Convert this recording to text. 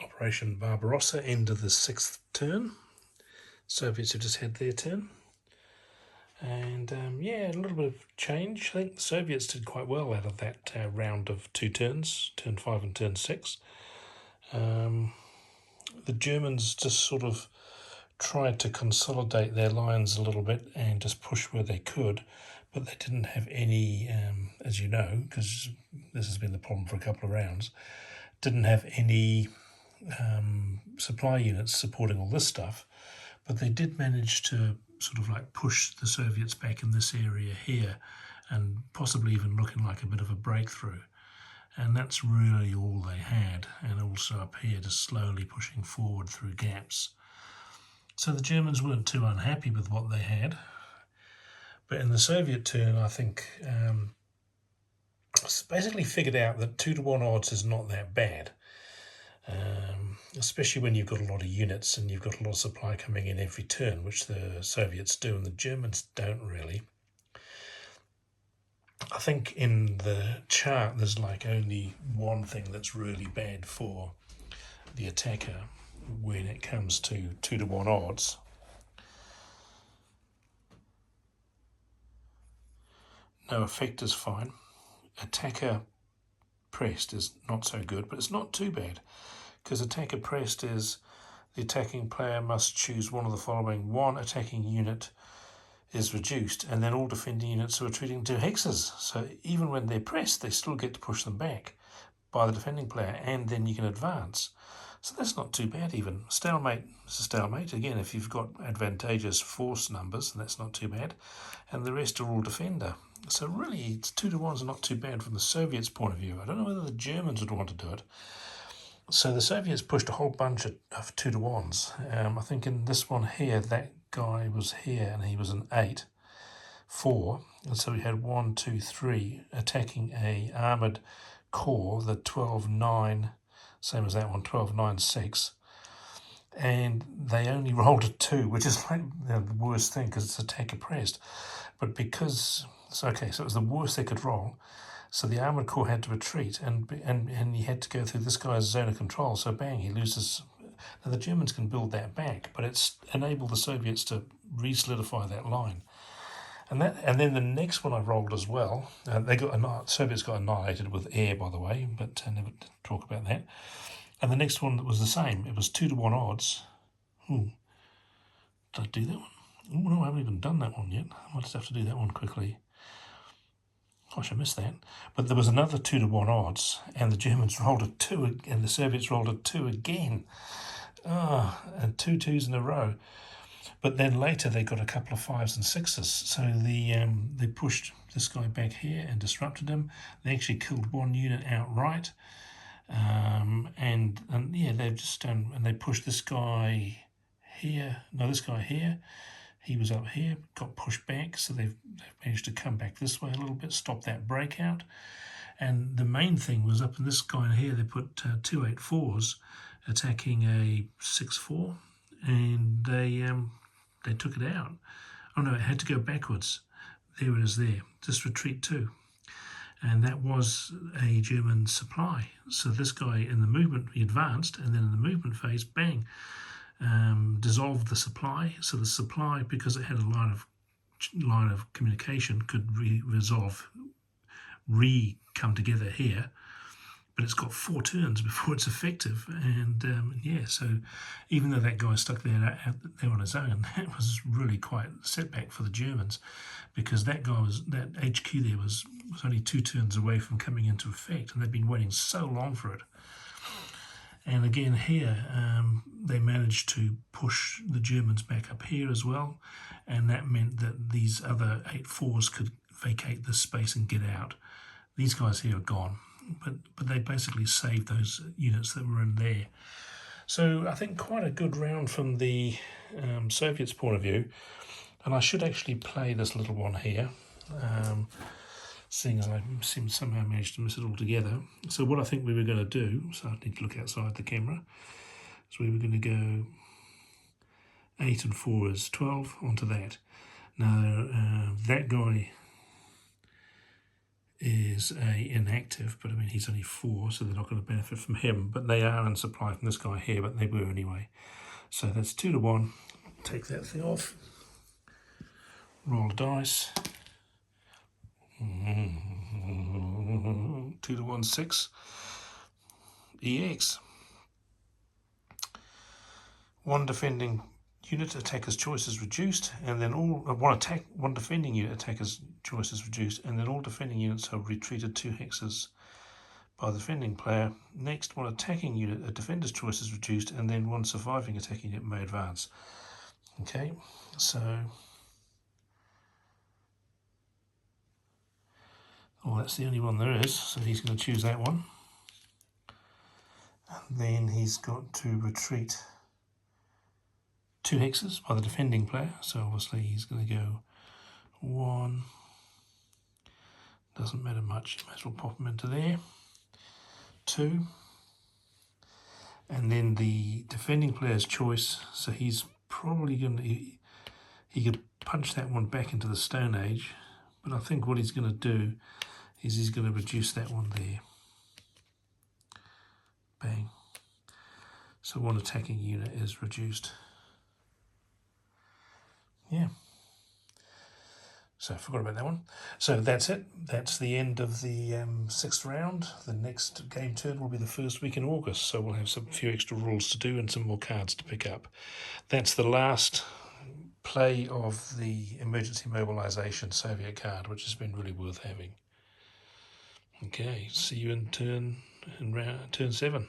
Operation Barbarossa, end of the 6th turn. Soviets have just had their turn. And yeah, a little bit of change. I think the Soviets did quite well out of that round of 2 turns, turn 5 and turn 6. The Germans just sort of tried to consolidate their lines a little bit and just push where they could, but they didn't have any, as you know, because this has been the problem for a couple of rounds, didn't have any supply units supporting all this stuff, but they did manage to sort of like push the Soviets back in this area here and possibly even looking like a bit of a breakthrough. And that's really all they had, and also up here just slowly pushing forward through gaps. So the Germans weren't too unhappy with what they had. But in the Soviet turn, I think basically figured out that 2-to-1 odds is not that bad. Especially when you've got a lot of units and you've got a lot of supply coming in every turn, which the Soviets do and the Germans don't really. I think in the chart there's like only one thing that's really bad for the attacker when it comes to 2-to-1 odds. No effect is fine. Attacker pressed is not so good, but it's not too bad, because attacker pressed is the attacking player must choose one of the following. One attacking unit is reduced, and then all defending units are retreating to hexes. So even when they're pressed, they still get to push them back by the defending player, and then you can advance. So that's not too bad even. Stalemate is a stalemate. Again, if you've got advantageous force numbers, that's not too bad. And the rest are all defender. So really, it's 2-to-1s are not too bad from the Soviets' point of view. I don't know whether the Germans would want to do it. So the Soviets pushed a whole bunch of 2-to-1s. I think in this one here, that guy was here and he was an 8, 4. And so we had 1, 2, 3 attacking a armoured core, the 12, 9, same as that one, 12, 9, 6. And they only rolled a 2, which is like the worst thing because it's attacker pressed. But because, so it was the worst they could roll. So the armoured core had to retreat, and he had to go through this guy's zone of control. So bang, he loses. Now the Germans can build that back, but it's enabled the Soviets to re-solidify that line. And then the next one I rolled as well. Soviets got annihilated with air, by the way, but I never talk about that. And the next one was the same. It was 2-to-1 odds. Did I do that one? Oh no, I haven't even done that one yet. I might just have to do that one quickly. Gosh, I missed that. But there was another 2-to-1 odds, and the Germans rolled a 2, and the Soviets rolled a 2 again. And 2 2s in a row. But then later they got a couple of 5s and 6s. So they pushed this guy back here and disrupted him. They actually killed one unit outright. And yeah, they've just and they pushed this guy here. No, this guy here. He was up here, got pushed back, so they've managed to come back this way a little bit, stop that breakout. And the main thing was up in this guy here, they put 2 8-4s attacking a 6-4, and they took it out. Oh no, it had to go backwards. There it is there, just retreat 2. And that was a German supply. So this guy in the movement, he advanced, and then in the movement phase, bang, dissolved the supply. So the supply, because it had a line of communication, could come together here. But it's got 4 turns before it's effective. And yeah, so even though that guy stuck there on his own, that was really quite a setback for the Germans, because that HQ there was only 2 turns away from coming into effect, and they'd been waiting so long for it. And again here, they managed to push the Germans back up here as well, and that meant that these other 8-4s could vacate this space and get out. These guys here are gone, but they basically saved those units that were in there. So I think quite a good round from the Soviets' point of view, and I should actually play this little one here. Seeing as I somehow managed to miss it altogether. So what I think we were going to do, so I need to look outside the camera, so we were going to go 8 and 4 is 12 onto that. Now that guy is a inactive, but I mean he's only 4, so they're not going to benefit from him. But they are in supply from this guy here, but they were anyway. So that's 2 to 1. Take that thing off. Roll a dice. 2 to 1, 6. EX. One defending unit attacker's choice is reduced, and then one defending unit attacker's choice is reduced, and then all defending units are retreated 2 hexes by the defending player. Next, one attacking unit, a defender's choice is reduced, and then one surviving attacking unit may advance. Okay, so that's the only one there is, so he's going to choose that one. And then he's got to retreat 2 hexes by the defending player, so obviously he's going to go 1. Doesn't matter much, you might as well pop him into there. 2. And then the defending player's choice, so he's probably going to, he could punch that one back into the Stone Age, but I think what he's going to do is he's going to reduce that one there. Bang. So one attacking unit is reduced. Yeah. So I forgot about that one. So that's it. That's the end of the 6th round. The next game turn will be the first week in August, so we'll have some few extra rules to do and some more cards to pick up. That's the last play of the Emergency Mobilization Soviet card, which has been really worth having. Okay, see you in turn 7.